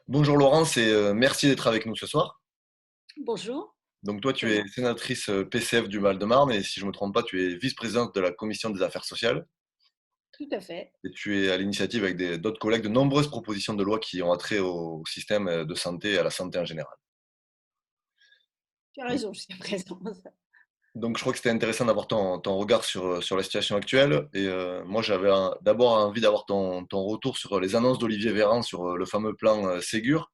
Bonjour Laurence et merci d'être avec nous ce soir. Bonjour, Donc toi, tu es Thomas. sénatrice PCF du Val-de-Marne et si je ne me trompe pas, tu es vice-présidente de la commission des affaires sociales Tout à fait. et tu es à l'initiative avec d'autres collègues de nombreuses propositions de loi qui ont attrait au système de santé et à la santé en général. Tu as Donc, raison jusqu'à présent. donc, je crois que c'était intéressant d'avoir ton regard sur la situation actuelle et moi j'avais d'abord envie d'avoir ton retour sur les annonces d'Olivier Véran sur le fameux plan Ségur.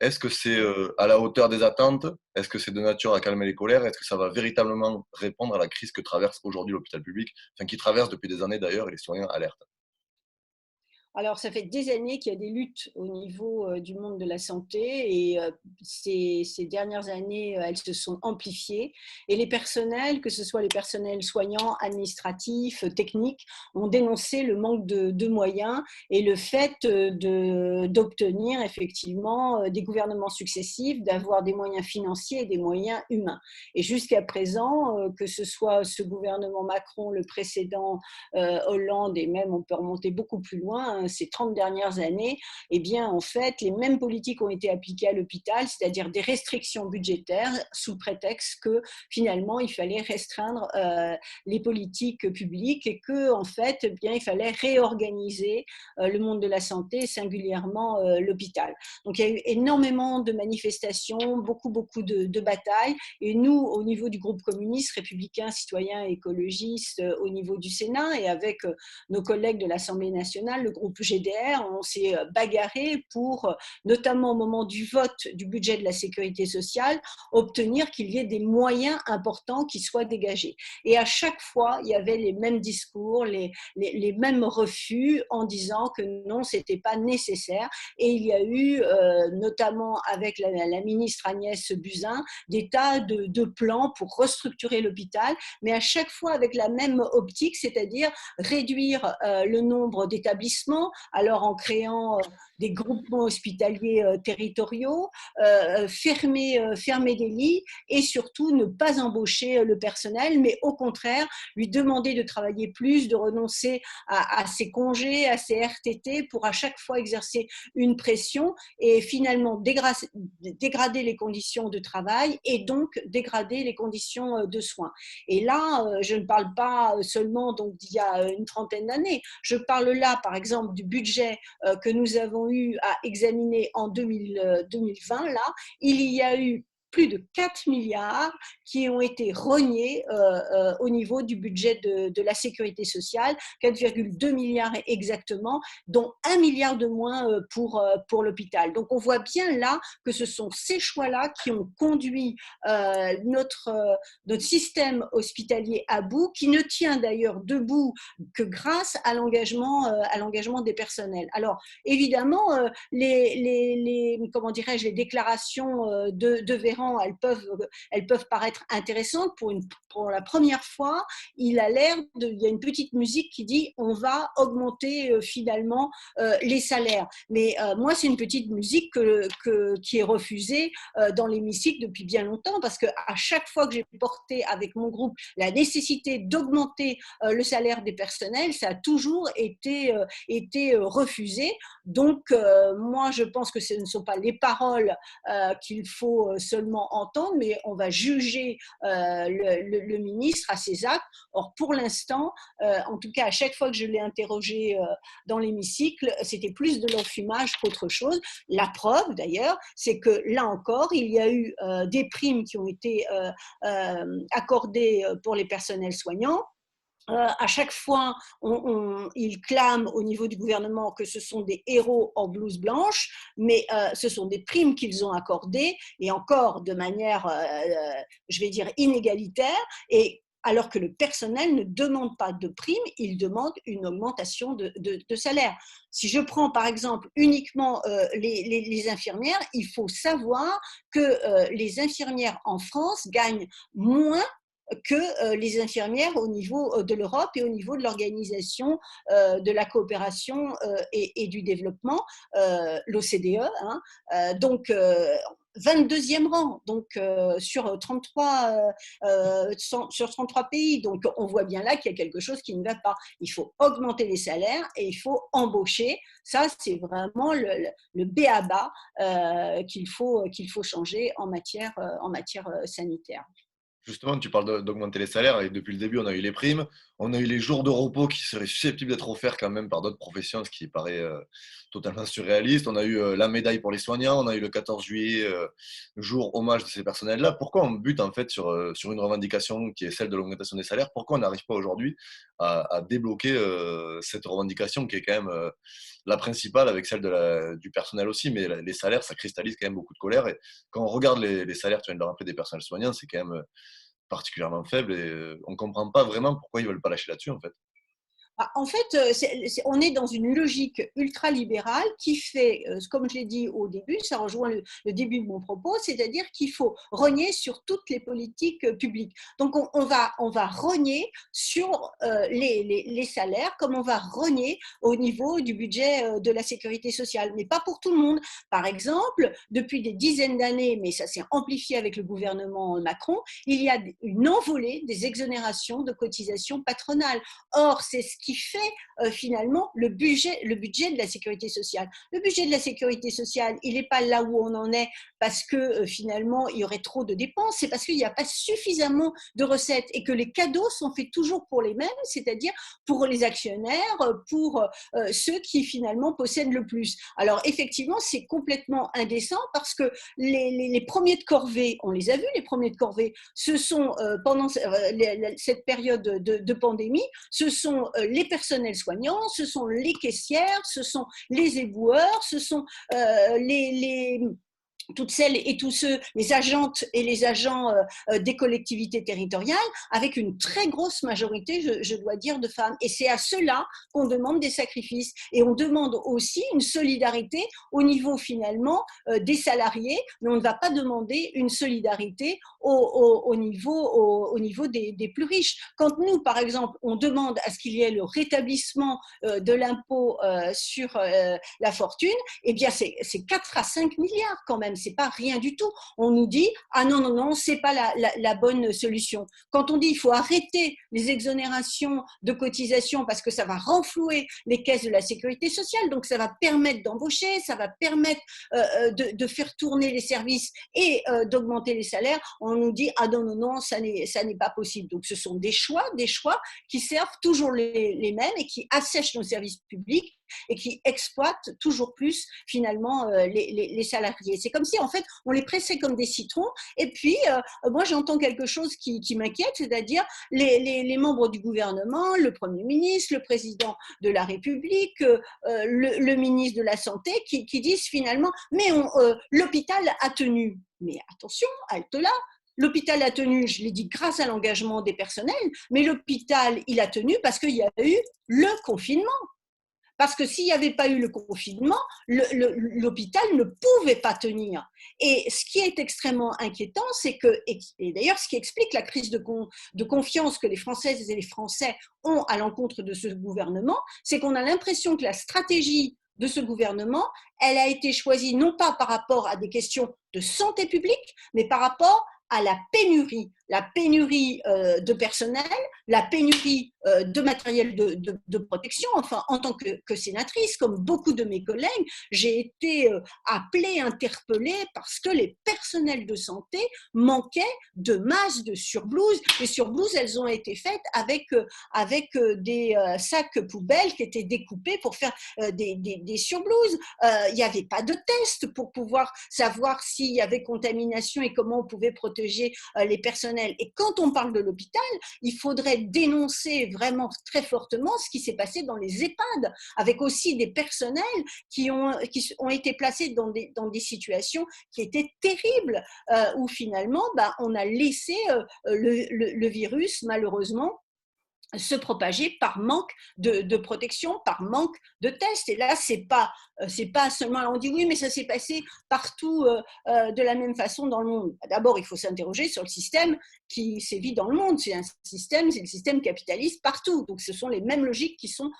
Est-ce que c'est Oui. à la hauteur des attentes? Est-ce que c'est de nature à calmer les colères? Est-ce que ça va véritablement répondre à la crise que traverse aujourd'hui l'hôpital public, enfin qui traverse depuis des années d'ailleurs et les citoyens alertent? Alors, ça fait des années qu'il y a des luttes au niveau du monde de la santé et ces dernières années, elles se sont amplifiées. Et les personnels, que ce soit les personnels soignants, administratifs, techniques, ont dénoncé le manque de moyens et le fait d'obtenir effectivement des gouvernements successifs, d'avoir des moyens financiers et des moyens humains. Et jusqu'à présent, que ce soit ce gouvernement Macron, le précédent Hollande et même on peut remonter beaucoup plus loin, hein, ces 30 dernières années, eh bien en fait les mêmes politiques ont été appliquées à l'hôpital, c'est-à-dire des restrictions budgétaires sous prétexte que finalement il fallait restreindre les politiques publiques et que en fait eh bien il fallait réorganiser le monde de la santé, singulièrement l'hôpital. Donc il y a eu énormément de manifestations, beaucoup de batailles et nous au niveau du groupe communiste, républicain, citoyen et écologiste au niveau du Sénat et avec nos collègues de l'Assemblée nationale, le groupe GDR, on s'est bagarré pour, notamment au moment du vote du budget de la sécurité sociale, obtenir qu'il y ait des moyens importants qui soient dégagés. Et à chaque fois, il y avait les mêmes discours, les mêmes refus en disant que non, ce n'était pas nécessaire. Et il y a eu, notamment avec la ministre Agnès Buzyn, des tas de plans pour restructurer l'hôpital, mais à chaque fois avec la même optique, c'est-à-dire réduire le nombre d'établissements, alors en créant des groupements hospitaliers territoriaux, fermer des lits et surtout ne pas embaucher le personnel, mais au contraire lui demander de travailler plus, de renoncer à ses congés, à ses RTT pour à chaque fois exercer une pression et finalement dégrader les conditions de travail et donc dégrader les conditions de soins. Et là, je ne parle pas seulement donc d'il y a une trentaine d'années. Je parle là, par exemple, du budget que nous avons eu à examiner en 2020. Là, il y a eu plus de 4 milliards qui ont été rognés au niveau du budget de la sécurité sociale, 4,2 milliards exactement, dont 1 milliard de moins pour l'hôpital. Donc on voit bien là que ce sont ces choix-là qui ont conduit notre système hospitalier à bout, qui ne tient d'ailleurs debout que grâce à l'engagement des personnels. Alors évidemment, comment dirais-je, les déclarations de Véran, elles peuvent paraître intéressantes. Pour la première fois, il y a une petite musique qui dit on va augmenter finalement les salaires. Mais moi, c'est une petite musique qui est refusée dans l'hémicycle depuis bien longtemps parce qu'à chaque fois que j'ai porté avec mon groupe la nécessité d'augmenter le salaire des personnels, ça a toujours été refusé. Donc, moi, je pense que ce ne sont pas les paroles qu'il faut seulement entendre, mais on va juger le ministre à ses actes. Or, pour l'instant, en tout cas, à chaque fois que je l'ai interrogé dans l'hémicycle, c'était plus de l'enfumage qu'autre chose. La preuve, d'ailleurs, c'est que là encore, il y a eu des primes qui ont été accordées pour les personnels soignants. À chaque fois, ils clament au niveau du gouvernement que ce sont des héros en blouse blanche, mais ce sont des primes qu'ils ont accordées, et encore de manière, je vais dire, inégalitaire, et alors que le personnel ne demande pas de prime, il demande une augmentation de salaire. Si je prends par exemple uniquement les infirmières, il faut savoir que les infirmières en France gagnent moins que les infirmières au niveau de l'Europe et au niveau de l'Organisation de la coopération et du développement, l'OCDE. Hein. Donc, 22e rang, donc sur 33 pays. Donc, on voit bien là qu'il y a quelque chose qui ne va pas. Il faut augmenter les salaires et il faut embaucher. Ça, c'est vraiment le b.a.-ba qu'il faut changer en matière sanitaire. Justement, tu parles d'augmenter les salaires et depuis le début, on a eu les primes, on a eu les jours de repos qui seraient susceptibles d'être offerts quand même par d'autres professions, ce qui paraît totalement surréaliste. On a eu la médaille pour les soignants, on a eu le 14 juillet, jour hommage de ces personnels-là. Pourquoi on bute en fait sur une revendication qui est celle de l'augmentation des salaires? Pourquoi on n'arrive pas aujourd'hui à débloquer cette revendication qui est quand même la principale avec celle du personnel aussi, mais les salaires, ça cristallise quand même beaucoup de colère. Et quand on regarde les salaires, tu viens de le rappeler, des personnels soignants, c'est quand même particulièrement faible et on ne comprend pas vraiment pourquoi ils ne veulent pas lâcher là-dessus en fait. En fait, on est dans une logique ultralibérale qui fait, comme je l'ai dit au début, ça rejoint le début de mon propos, c'est-à-dire qu'il faut rogner sur toutes les politiques publiques. Donc, on va rogner sur les salaires, comme on va rogner au niveau du budget de la sécurité sociale, mais pas pour tout le monde. Par exemple, depuis des dizaines d'années, mais ça s'est amplifié avec le gouvernement Macron, il y a une envolée des exonérations de cotisations patronales. Or, c'est ce qui fait finalement le budget de la sécurité sociale. Le budget de la sécurité sociale, il n'est pas là où on en est parce que finalement il y aurait trop de dépenses, c'est parce qu'il n'y a pas suffisamment de recettes et que les cadeaux sont faits toujours pour les mêmes, c'est-à-dire pour les actionnaires, pour ceux qui finalement possèdent le plus. Alors effectivement, c'est complètement indécent parce que les premiers de corvée, on les a vus, les premiers de corvée, ce sont pendant cette période de pandémie, ce sont les personnels soignants, ce sont les caissières, ce sont les éboueurs, ce sont toutes celles et tous ceux, les agentes et les agents des collectivités territoriales, avec une très grosse majorité, je dois dire, de femmes. Et c'est à cela qu'on demande des sacrifices. Et on demande aussi une solidarité au niveau finalement des salariés, mais on ne va pas demander une solidarité au niveau des plus riches. Quand nous, par exemple, on demande à ce qu'il y ait le rétablissement de l'impôt sur la fortune, eh bien c'est 4 à 5 milliards quand même. C'est pas rien du tout. On nous dit ah non, c'est pas la bonne solution. Quand on dit il faut arrêter les exonérations de cotisations parce que ça va renflouer les caisses de la sécurité sociale, donc ça va permettre d'embaucher, ça va permettre de faire tourner les services et d'augmenter les salaires, on nous dit ah non, ça n'est pas possible. Donc ce sont des choix qui servent toujours les mêmes et qui assèchent nos services publics et qui exploitent toujours plus finalement les salariés. C'est comme si en fait on les pressait comme des citrons et puis moi j'entends quelque chose qui m'inquiète, c'est-à-dire les membres du gouvernement, le Premier ministre, le président de la République, le ministre de la Santé qui disent finalement mais l'hôpital a tenu. Mais attention, halte là, l'hôpital a tenu, je l'ai dit, grâce à l'engagement des personnels, mais l'hôpital, il a tenu parce qu'il y a eu le confinement. Parce que s'il n'y avait pas eu le confinement, l'hôpital ne pouvait pas tenir. Et ce qui est extrêmement inquiétant, c'est que, et d'ailleurs ce qui explique la crise de confiance que les Françaises et les Français ont à l'encontre de ce gouvernement, c'est qu'on a l'impression que la stratégie de ce gouvernement, elle a été choisie non pas par rapport à des questions de santé publique, mais par rapport à la pénurie de personnel, la pénurie de matériel de protection. Enfin, en tant que sénatrice, comme beaucoup de mes collègues, j'ai été appelée, interpellée parce que les personnels de santé manquaient de masques, de surblouses. Les surblouses, elles ont été faites avec des sacs poubelles qui étaient découpés pour faire des surblouses. Il n'y avait pas de test pour pouvoir savoir s'il y avait contamination et comment on pouvait protéger les personnels. Et quand on parle de l'hôpital, il faudrait dénoncer vraiment très fortement ce qui s'est passé dans les EHPAD, avec aussi des personnels qui ont été placés dans des situations qui étaient terribles, où finalement on a laissé le virus malheureusement se propager par manque de protection, par manque de tests. Et là, c'est pas seulement, on dit oui, mais ça s'est passé partout de la même façon dans le monde. D'abord, il faut s'interroger sur le système qui sévit dans le monde. C'est le système capitaliste partout. Donc, ce sont les mêmes logiques qui sont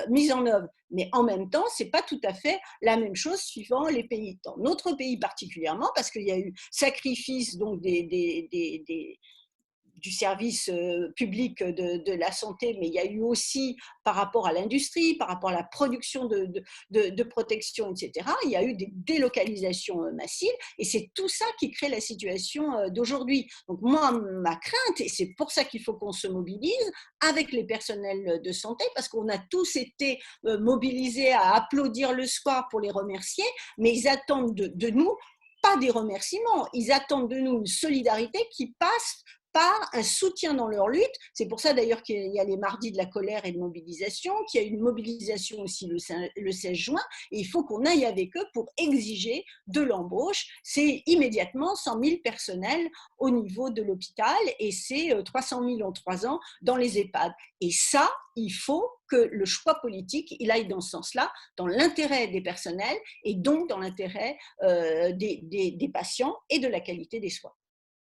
mises en œuvre. Mais en même temps, c'est pas tout à fait la même chose suivant les pays. Dans notre pays particulièrement, parce qu'il y a eu sacrifice donc du service public de la santé, mais il y a eu aussi par rapport à l'industrie, par rapport à la production de protection, etc., il y a eu des délocalisations massives et c'est tout ça qui crée la situation d'aujourd'hui. Donc moi, ma crainte, et c'est pour ça qu'il faut qu'on se mobilise avec les personnels de santé, parce qu'on a tous été mobilisés à applaudir le soir pour les remercier, mais ils attendent de nous pas des remerciements, ils attendent de nous une solidarité qui passe par un soutien dans leur lutte. C'est pour ça d'ailleurs qu'il y a les mardis de la colère et de mobilisation, qu'il y a une mobilisation aussi le 16 juin, et il faut qu'on aille avec eux pour exiger de l'embauche. C'est immédiatement 100 000 personnels au niveau de l'hôpital et c'est 300 000 en 3 ans dans les EHPAD. Et ça, il faut que le choix politique, il aille dans ce sens-là, dans l'intérêt des personnels et donc dans l'intérêt des patients et de la qualité des soins.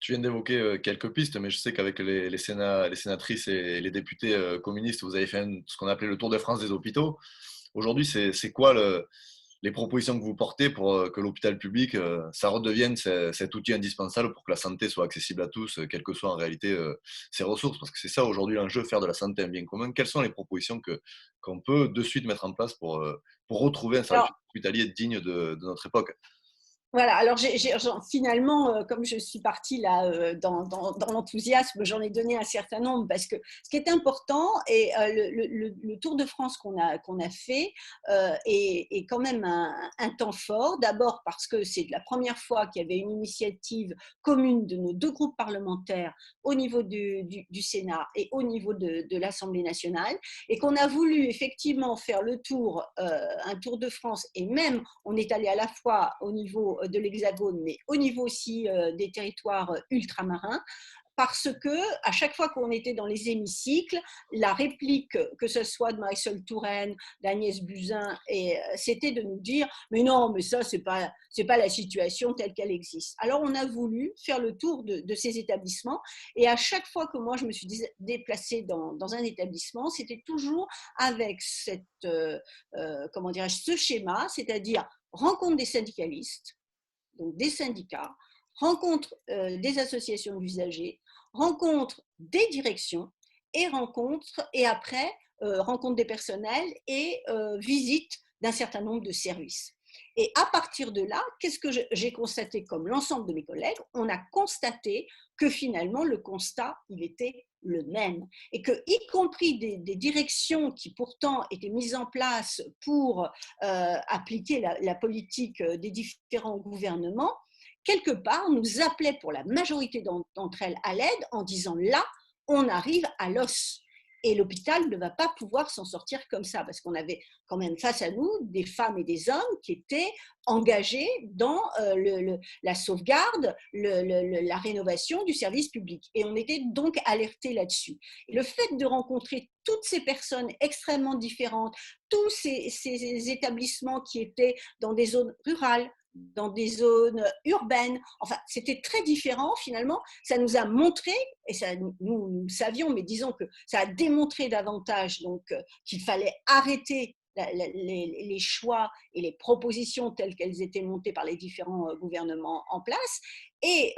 Tu viens d'évoquer quelques pistes, mais je sais qu'avec les sénatrices et les députés communistes, vous avez fait ce qu'on appelait le Tour de France des hôpitaux. Aujourd'hui, c'est quoi les propositions que vous portez pour que l'hôpital public, ça redevienne cet outil indispensable pour que la santé soit accessible à tous, quelles que soient en réalité ses ressources? Parce que c'est ça aujourd'hui l'enjeu, faire de la santé un bien commun. Quelles sont les propositions qu'on peut de suite mettre en place pour retrouver un service Alors, hospitalier digne de notre époque? voilà, alors finalement, comme je suis partie là dans l'enthousiasme, j'en ai donné un certain nombre parce que ce qui est important et le Tour de France qu'on a fait est quand même un temps fort. D'abord parce que c'est la première fois qu'il y avait une initiative commune de nos deux groupes parlementaires au niveau du Sénat et au niveau de l'Assemblée nationale et qu'on a voulu effectivement faire le tour, un Tour de France et même on est allé à la fois au niveau de l'Hexagone, mais au niveau aussi des territoires ultramarins, parce que à chaque fois qu'on était dans les hémicycles, la réplique, que ce soit de Marisol Touraine, d'Agnès Buzyn, c'était de nous dire mais non, mais ça c'est pas la situation telle qu'elle existe. Alors on a voulu faire le tour de ces établissements et à chaque fois que moi je me suis déplacée dans un établissement, c'était toujours avec comment dirais-je, ce schéma, c'est-à-dire rencontre des syndicalistes, donc des syndicats, rencontre des associations d'usagers, rencontre des directions et après rencontre des personnels et visite d'un certain nombre de services. Et à partir de là, qu'est-ce que j'ai constaté comme l'ensemble de mes collègues? On a constaté que finalement le constat, il était le même et que, y compris des directions qui pourtant étaient mises en place pour appliquer la politique des différents gouvernements, quelque part nous appelaient pour la majorité d'entre elles à l'aide en disant là, on arrive à l'os. Et l'hôpital ne va pas pouvoir s'en sortir comme ça, parce qu'on avait quand même face à nous des femmes et des hommes qui étaient engagés dans la sauvegarde, la rénovation du service public. Et on était donc alertés là-dessus. Et le fait de rencontrer toutes ces personnes extrêmement différentes, tous ces établissements qui étaient dans des zones rurales, dans des zones urbaines. Enfin, c'était très différent finalement. Ça nous a montré, et ça, nous savions, mais disons que ça a démontré davantage donc qu'il fallait arrêter les choix et les propositions telles qu'elles étaient montées par les différents gouvernements en place. Et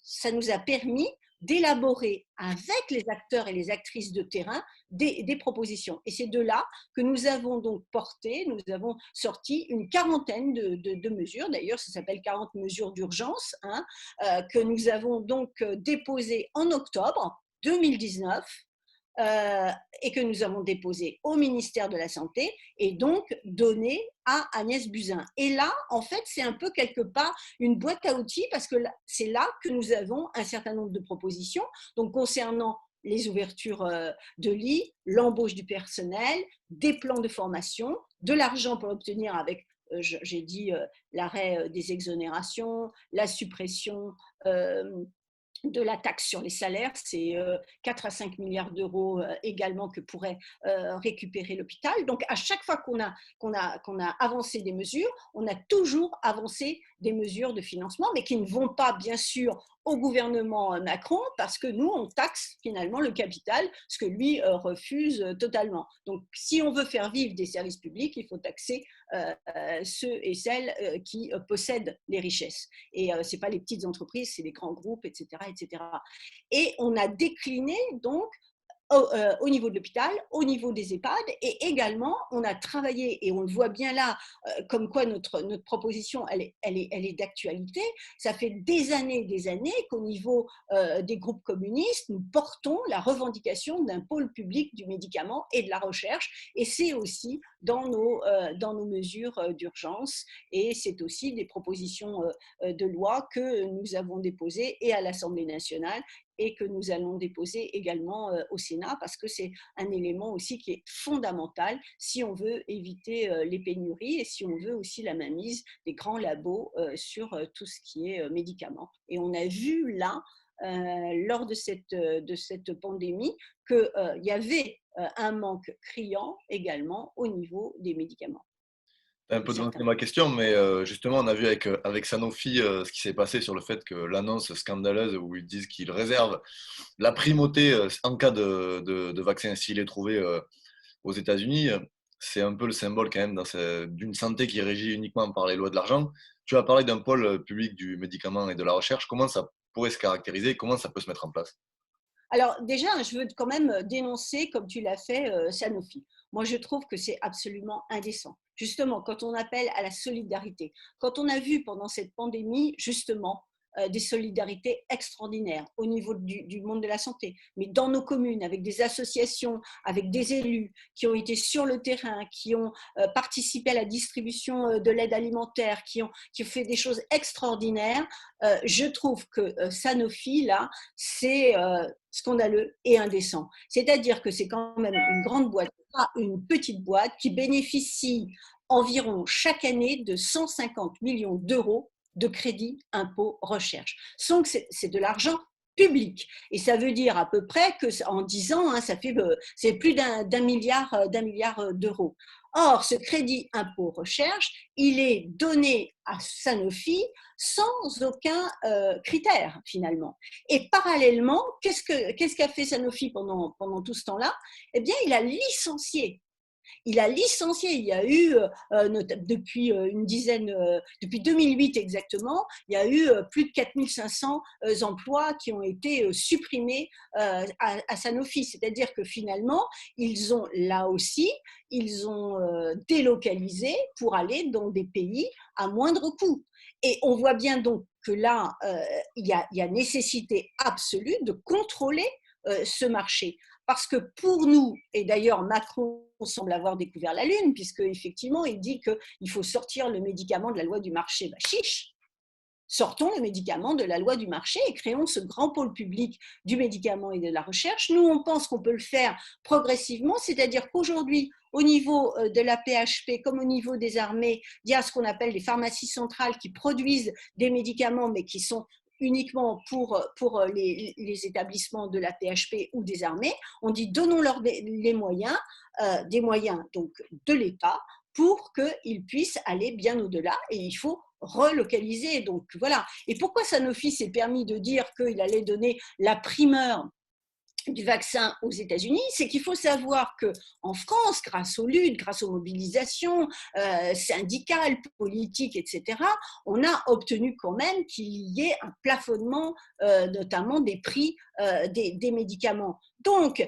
ça nous a permis d'élaborer avec les acteurs et les actrices de terrain des propositions. Et c'est de là que nous avons donc porté, nous avons sorti une quarantaine de mesures, d'ailleurs ça s'appelle 40 mesures d'urgence, hein, que nous avons donc déposées en octobre 2019 et que nous avons déposé au ministère de la Santé et donc donné à Agnès Buzyn. Et là, en fait, c'est un peu quelque part une boîte à outils parce que c'est là que nous avons un certain nombre de propositions, donc concernant les ouvertures de lits, l'embauche du personnel, des plans de formation, de l'argent pour l'obtenir avec j'ai dit l'arrêt des exonérations, la suppression de la taxe sur les salaires, c'est 4 à 5 milliards d'euros également que pourrait récupérer l'hôpital. Donc à chaque fois qu'on a avancé des mesures, on a toujours avancé des mesures de financement, mais qui ne vont pas bien sûr au gouvernement Macron, parce que nous, on taxe finalement le capital, ce que lui refuse totalement. Donc si on veut faire vivre des services publics, il faut taxer ceux et celles qui possèdent les richesses. Et ce n'est pas les petites entreprises, c'est les grands groupes, etc., etc. Et on a décliné donc au niveau de l'hôpital, au niveau des EHPAD, et également on a travaillé, et on le voit bien là, comme quoi notre proposition elle est d'actualité. Ça fait des années qu'au niveau des groupes communistes, nous portons la revendication d'un pôle public du médicament et de la recherche, et c'est aussi dans nos mesures d'urgence, et c'est aussi des propositions de loi que nous avons déposées et à l'Assemblée nationale et que nous allons déposer également au Sénat, parce que c'est un élément aussi qui est fondamental si on veut éviter les pénuries et si on veut aussi la mainmise des grands labos sur tout ce qui est médicaments. Et on a vu là, lors de cette pandémie, qu'il y avait un manque criant également au niveau des médicaments. T'as un De peu devancé certains. ma question, mais justement, on a vu avec Sanofi ce qui s'est passé sur le fait que l'annonce scandaleuse où ils disent qu'ils réservent la primauté en cas de vaccin s'il est trouvé aux États-Unis. C'est un peu le symbole quand même d'une santé qui est régie uniquement par les lois de l'argent. Tu as parlé d'un pôle public du médicament et de la recherche. Comment ça pourrait se caractériser? Comment ça peut se mettre en place? Alors déjà, je veux quand même dénoncer, comme tu l'as fait, Sanofi. Moi, je trouve que c'est absolument indécent. Justement, quand on appelle à la solidarité, quand on a vu pendant cette pandémie, justement, des solidarités extraordinaires au niveau du monde de la santé, mais dans nos communes, avec des associations, avec des élus qui ont été sur le terrain, qui ont participé à la distribution de l'aide alimentaire, qui ont fait des choses extraordinaires, je trouve que Sanofi, là, c'est scandaleux et indécent. C'est-à-dire que c'est quand même une grande boîte, pas une petite boîte, qui bénéficie environ chaque année de 150 millions d'euros de crédit impôt recherche. Donc c'est de l'argent public. Et ça veut dire à peu près qu'en 10 ans, hein, c'est plus d'un milliard d'euros. Or, ce crédit impôt recherche, il est donné à Sanofi sans aucun critère finalement. Et parallèlement, qu'est-ce qu'a fait Sanofi pendant tout ce temps-là? Eh bien, il a licencié. Il y a eu depuis une dizaine, depuis 2008 exactement, il y a eu plus de 4500 emplois qui ont été supprimés à Sanofi. C'est-à-dire que finalement, ils ont là aussi, ils ont délocalisé pour aller dans des pays à moindre coût. Et on voit bien donc que là, il y a nécessité absolue de contrôler ce marché. Parce que pour nous, et d'ailleurs Macron semble avoir découvert la Lune, puisque effectivement il dit qu'il faut sortir le médicament de la loi du marché, bah chiche, sortons le médicament de la loi du marché et créons ce grand pôle public du médicament et de la recherche. Nous, on pense qu'on peut le faire progressivement, c'est-à-dire qu'aujourd'hui, au niveau de la PHP comme au niveau des armées, il y a ce qu'on appelle les pharmacies centrales qui produisent des médicaments, mais qui sont uniquement pour les établissements de la PHP ou des armées. On dit donnons-leur les moyens, des moyens donc de l'État, pour qu'ils puissent aller bien au-delà, et il faut relocaliser. Donc voilà. Et pourquoi Sanofi s'est permis de dire qu'il allait donner la primeur du vaccin aux États-Unis? C'est qu'il faut savoir qu'en France, grâce aux luttes, grâce aux mobilisations syndicales, politiques, etc., on a obtenu quand même qu'il y ait un plafonnement, notamment des prix des médicaments. Donc,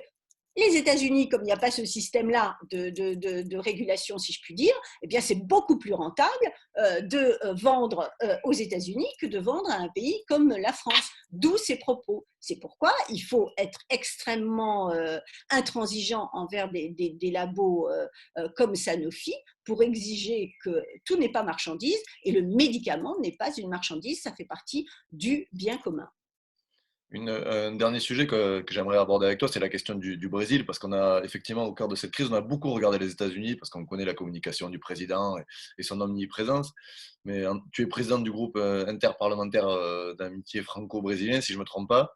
les États-Unis, comme il n'y a pas ce système-là de régulation, si je puis dire, eh bien c'est beaucoup plus rentable de vendre aux États-Unis que de vendre à un pays comme la France. D'où ces propos. C'est pourquoi il faut être extrêmement intransigeant envers des labos comme Sanofi pour exiger que tout n'est pas marchandise, et le médicament n'est pas une marchandise, ça fait partie du bien commun. Un dernier sujet que j'aimerais aborder avec toi, c'est la question du Brésil, parce qu'on a effectivement, au cœur de cette crise, on a beaucoup regardé les États-Unis, parce qu'on connaît la communication du président et son omniprésence. Mais tu es président du groupe interparlementaire d'amitié franco-brésilien, si je ne me trompe pas.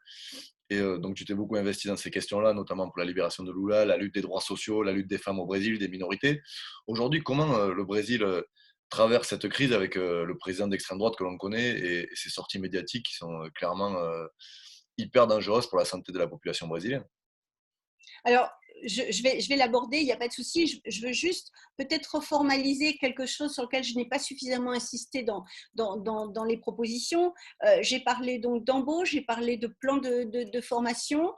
Et donc, tu t'es beaucoup investi dans ces questions-là, notamment pour la libération de Lula, la lutte des droits sociaux, la lutte des femmes au Brésil, des minorités. Aujourd'hui, comment le Brésil traverse cette crise avec le président d'extrême droite que l'on connaît et ses sorties médiatiques qui sont clairement hyper dangereuse pour la santé de la population brésilienne. Alors, je vais l'aborder, il n'y a pas de souci. Je veux juste peut-être reformaliser quelque chose sur lequel je n'ai pas suffisamment insisté dans les propositions. J'ai parlé donc d'embauche, j'ai parlé de plan de formation,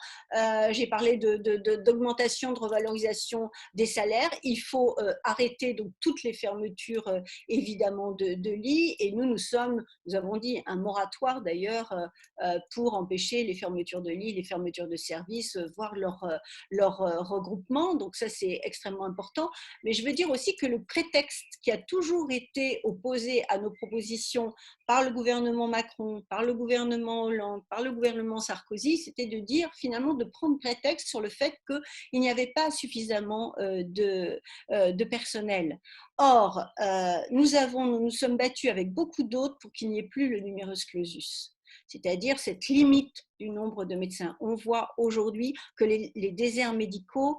j'ai parlé d'augmentation, de revalorisation des salaires. Il faut arrêter donc toutes les fermetures évidemment de lits. Et nous avons dit un moratoire d'ailleurs pour empêcher les fermetures de lits, les fermetures de services, voire leur regroupement. Donc ça, c'est extrêmement important. Mais je veux dire aussi que le prétexte qui a toujours été opposé à nos propositions par le gouvernement Macron, par le gouvernement Hollande, par le gouvernement Sarkozy, c'était de dire finalement de prendre prétexte sur le fait qu'il n'y avait pas suffisamment de personnel. Or, nous sommes battus avec beaucoup d'autres pour qu'il n'y ait plus le numerus clausus, c'est-à-dire cette limite du nombre de médecins. On voit aujourd'hui que les déserts médicaux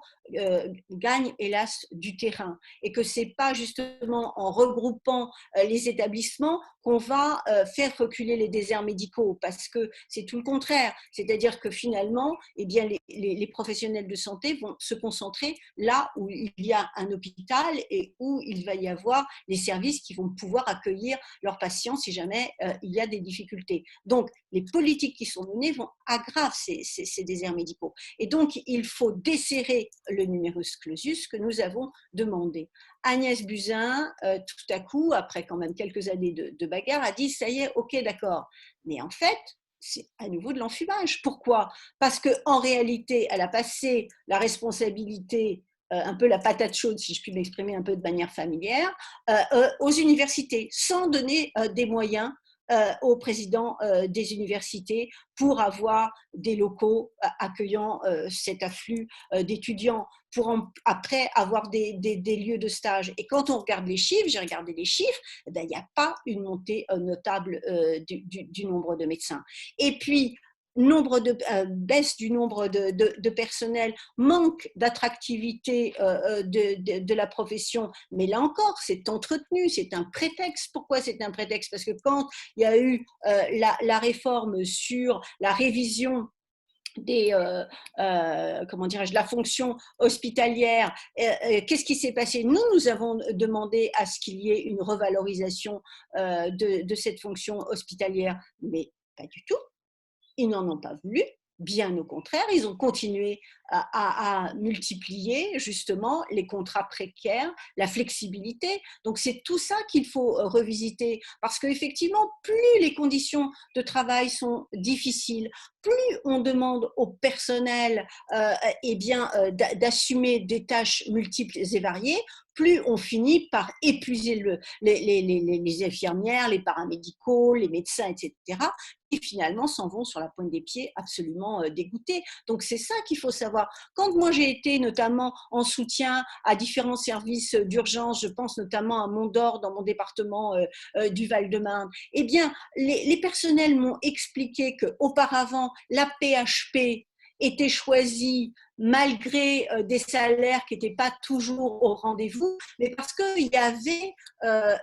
gagnent hélas du terrain et que ce n'est pas justement en regroupant les établissements qu'on va faire reculer les déserts médicaux, parce que c'est tout le contraire, c'est-à-dire que finalement eh bien, les professionnels de santé vont se concentrer là où il y a un hôpital et où il va y avoir les services qui vont pouvoir accueillir leurs patients si jamais il y a des difficultés. Donc les politiques qui sont menées vont aggraver ces déserts médicaux. Et donc, il faut desserrer le numerus clausus que nous avons demandé. Agnès Buzyn, tout à coup, après quand même quelques années de bagarre, a dit « ça y est, ok, d'accord ». Mais en fait, c'est à nouveau de l'enfumage. Pourquoi? Parce qu'en réalité, elle a passé la responsabilité un peu la patate chaude, si je puis m'exprimer un peu de manière familière, aux universités, sans donner des moyens au président des universités pour avoir des locaux accueillant cet afflux d'étudiants, pour après avoir des lieux de stage. Et quand on regarde les chiffres, j'ai regardé les chiffres, eh bien, il n'y a pas une montée notable du nombre de médecins. Et puis, baisse du nombre de personnel, manque d'attractivité de la profession, mais là encore, c'est entretenu, c'est un prétexte. Pourquoi c'est un prétexte? Parce que quand il y a eu la réforme sur la révision comment dirais-je, la fonction hospitalière, qu'est-ce qui s'est passé? Nous avons demandé à ce qu'il y ait une revalorisation de cette fonction hospitalière, mais pas du tout. Ils n'en ont pas voulu, bien au contraire, ils ont continué à multiplier justement les contrats précaires, la flexibilité. Donc c'est tout ça qu'il faut revisiter, parce qu'effectivement, plus les conditions de travail sont difficiles, plus on demande au personnel eh bien, d'assumer des tâches multiples et variées, plus on finit par épuiser les infirmières, les paramédicaux, les médecins, etc., qui finalement s'en vont sur la pointe des pieds absolument dégoûtés. Donc c'est ça qu'il faut savoir. Quand moi j'ai été notamment en soutien à différents services d'urgence, je pense notamment à Mont-d'Or dans mon département du Val-de-Marne, eh bien les personnels m'ont expliqué qu'auparavant la PHP était choisie malgré des salaires qui n'étaient pas toujours au rendez-vous, mais parce qu'il y avait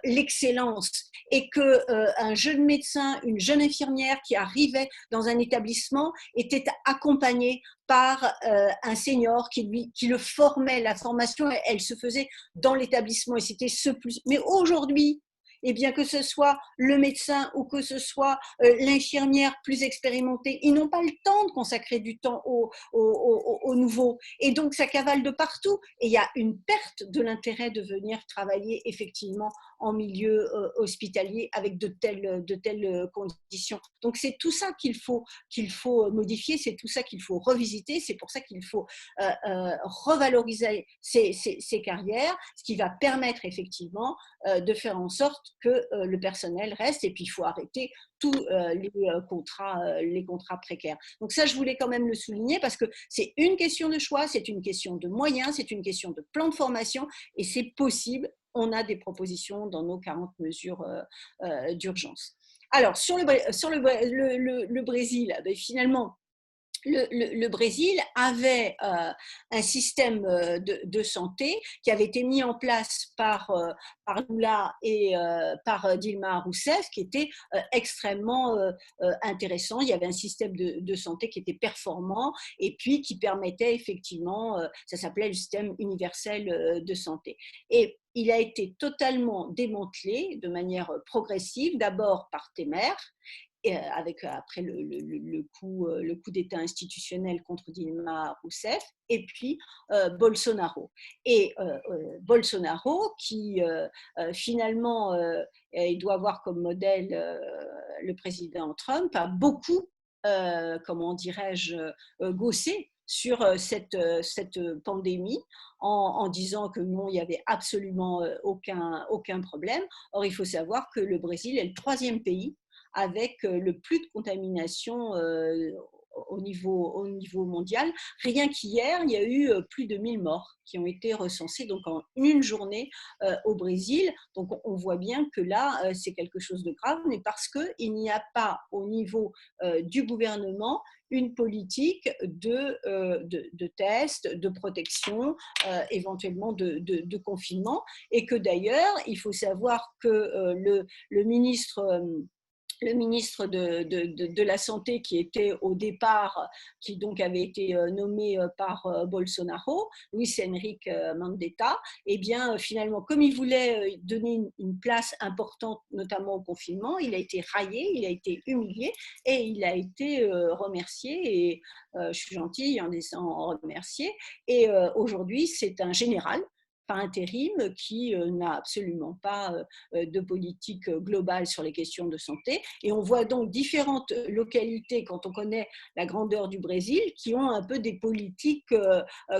l'excellence et qu'un jeune médecin, une jeune infirmière qui arrivait dans un établissement était accompagné par un senior qui le formait. La formation, elle se faisait dans l'établissement et c'était ce plus. Mais aujourd'hui, eh bien, que ce soit le médecin ou que ce soit l'infirmière plus expérimentée, ils n'ont pas le temps de consacrer du temps aux nouveaux. Et donc, ça cavale de partout. Et il y a une perte de l'intérêt de venir travailler effectivement en milieu hospitalier avec de telles conditions. Donc, c'est tout ça qu'il faut modifier, c'est tout ça qu'il faut revisiter, c'est pour ça qu'il faut revaloriser ces carrières, ce qui va permettre effectivement de faire en sorte sorte que le personnel reste, et puis il faut arrêter tous les contrats précaires. Donc ça, je voulais quand même le souligner parce que c'est une question de choix, c'est une question de moyens, c'est une question de plan de formation, et c'est possible. On a des propositions dans nos 40 mesures d'urgence. Alors, sur le Brésil, ben, finalement, le Brésil avait un système de santé qui avait été mis en place par Lula et par Dilma Rousseff, qui était extrêmement intéressant. Il y avait un système de santé qui était performant et puis qui permettait effectivement, ça s'appelait le système universel de santé. Et il a été totalement démantelé de manière progressive, d'abord par Temer, avec après le coup d'État institutionnel contre Dilma Rousseff, et puis Bolsonaro. Et Bolsonaro, qui finalement, il doit avoir comme modèle le président Trump, a beaucoup, comment dirais-je, gaussé sur cette pandémie en disant que non, il n'y avait absolument aucun problème. Or, il faut savoir que le Brésil est le 3e pays avec le plus de contamination au niveau mondial. Rien qu'hier, il y a eu plus de 1000 morts qui ont été recensés donc en une journée au Brésil. Donc on voit bien que là, c'est quelque chose de grave, mais parce qu'il n'y a pas au niveau du gouvernement une politique de tests, de protection, éventuellement de confinement, et que d'ailleurs, il faut savoir que le ministre de la Santé qui était au départ, qui donc avait été nommé par Bolsonaro, Luis Henrique Mandetta, et bien finalement, comme il voulait donner une place importante, notamment au confinement, il a été raillé, il a été humilié, et il a été remercié, et je suis gentille en disant remercier, et aujourd'hui c'est un général par intérim qui n'a absolument pas de politique globale sur les questions de santé. Et on voit donc différentes localités, quand on connaît la grandeur du Brésil, qui ont un peu des politiques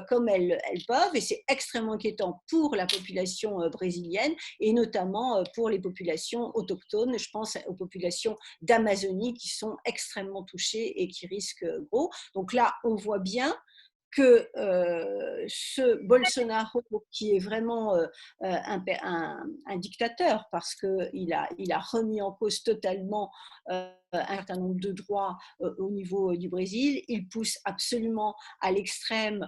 comme elles peuvent. Et c'est extrêmement inquiétant pour la population brésilienne, et notamment pour les populations autochtones. Je pense aux populations d'Amazonie qui sont extrêmement touchées et qui risquent gros. Donc là, on voit bien que ce Bolsonaro, qui est vraiment un dictateur, parce qu'il a remis en cause totalement un certain nombre de droits au niveau du Brésil, il pousse absolument à l'extrême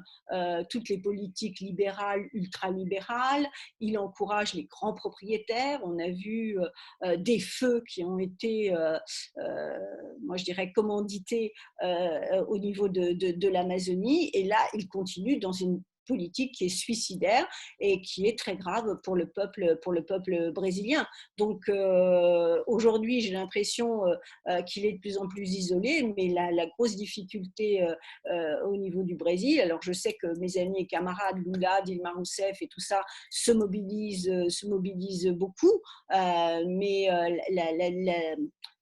toutes les politiques libérales, ultralibérales, il encourage les grands propriétaires. On a vu des feux qui ont été, moi je dirais, commandités au niveau de l'Amazonie, et là, il continue dans une politique qui est suicidaire et qui est très grave pour le peuple brésilien. Donc aujourd'hui, j'ai l'impression qu'il est de plus en plus isolé, mais la grosse difficulté au niveau du Brésil, alors je sais que mes amis et camarades Lula, Dilma Rousseff et tout ça se mobilisent beaucoup, mais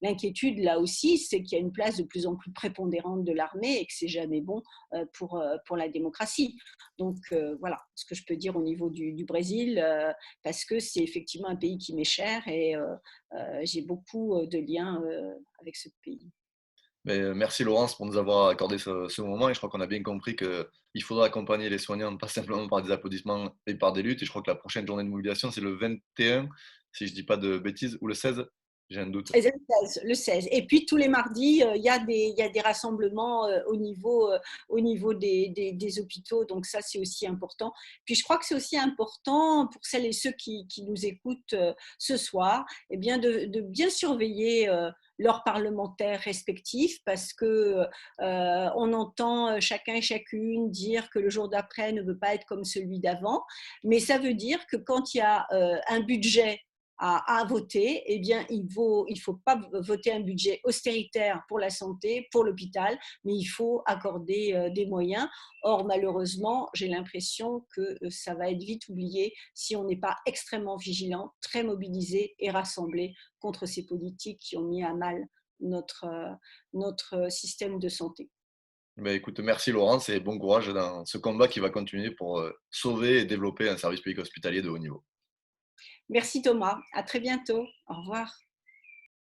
l'inquiétude là aussi, c'est qu'il y a une place de plus en plus prépondérante de l'armée, et que c'est jamais bon pour la démocratie. Donc voilà ce que je peux dire au niveau du Brésil, parce que c'est effectivement un pays qui m'est cher, et j'ai beaucoup de liens avec ce pays. Mais, merci Laurence pour nous avoir accordé ce moment, et je crois qu'on a bien compris qu'il faudra accompagner les soignants, pas simplement par des applaudissements et par des luttes. Et je crois que la prochaine journée de mobilisation, c'est le 21, si je ne dis pas de bêtises, ou le 16, j'ai un doute. Le 16. Et puis tous les mardis, il y a des rassemblements au niveau des hôpitaux. Donc ça, c'est aussi important. Puis je crois que c'est aussi important pour celles et ceux qui nous écoutent ce soir, eh bien de bien surveiller leurs parlementaires respectifs, parce que on entend chacun et chacune dire que le jour d'après ne veut pas être comme celui d'avant. Mais ça veut dire que quand il y a un budget à voter, eh bien, il faut pas voter un budget austéritaire pour la santé, pour l'hôpital, mais il faut accorder des moyens. Or, malheureusement, j'ai l'impression que ça va être vite oublié si on n'est pas extrêmement vigilant, très mobilisé et rassemblé contre ces politiques qui ont mis à mal notre système de santé. Mais écoute, merci Laurence, et bon courage dans ce combat qui va continuer pour sauver et développer un service public hospitalier de haut niveau. Merci Thomas, à très bientôt. Au revoir.